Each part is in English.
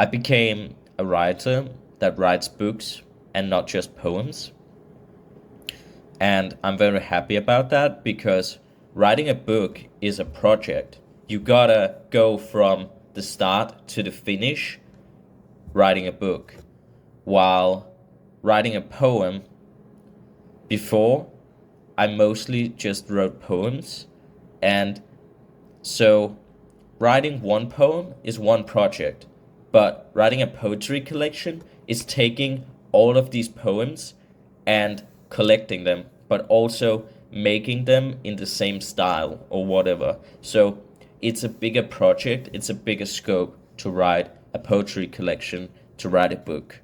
I became a writer that writes books and not just poems. And I'm very happy about that because writing a book is a project. You gotta go from the start to the finish writing a book. While writing a poem, before, I mostly just wrote poems. And so writing one poem is one project, but writing a poetry collection is taking all of these poems and collecting them, but also making them in the same style or whatever. So it's a bigger project, it's a bigger scope to write a poetry collection, to write a book.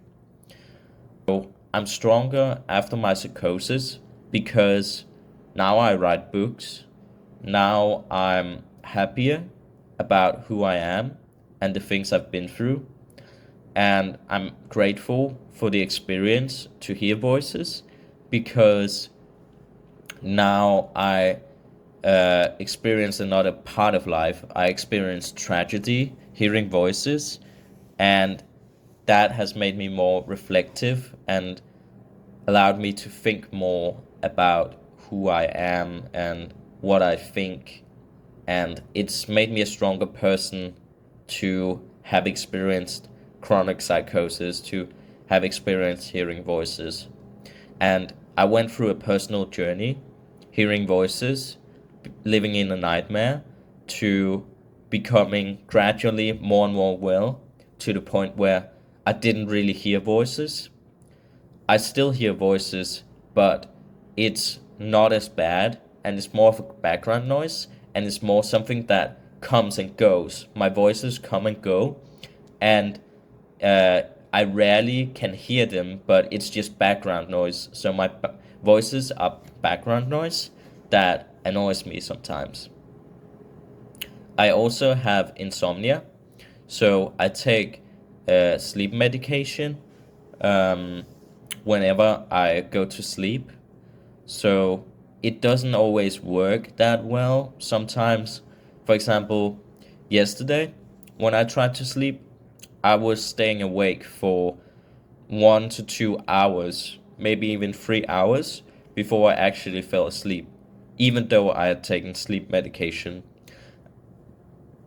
So I'm stronger after my psychosis because now I write books. Now I'm happier about who I am and the things I've been through. And I'm grateful for the experience to hear voices because now I experience another part of life. I experience tragedy, hearing voices, and that has made me more reflective and allowed me to think more about who I am and what I think. And it's made me a stronger person to have experienced chronic psychosis, to have experienced hearing voices. And I went through a personal journey, hearing voices, living in a nightmare, to becoming gradually more and more well, to the point where I didn't really hear voices. I still hear voices, but it's not as bad, and it's more of a background noise, and it's more something that comes and goes. My voices come and go, and I rarely can hear them, but it's just background noise. So my voices are background noise that annoys me sometimes. I also have insomnia, so I take sleep medication whenever I go to sleep. So it doesn't always work that well sometimes. For example, yesterday when I tried to sleep, I was staying awake for 1 to 2 hours, maybe even 3 hours before I actually fell asleep, even though I had taken sleep medication.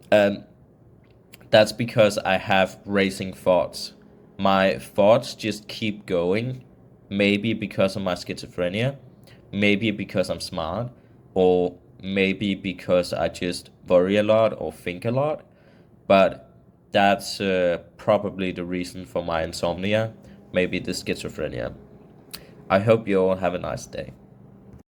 And that's because I have racing thoughts. My thoughts just keep going, maybe because of my schizophrenia, maybe because I'm smart, or maybe because I just worry a lot or think a lot. But that's probably the reason for my insomnia, maybe the schizophrenia. I hope you all have a nice day.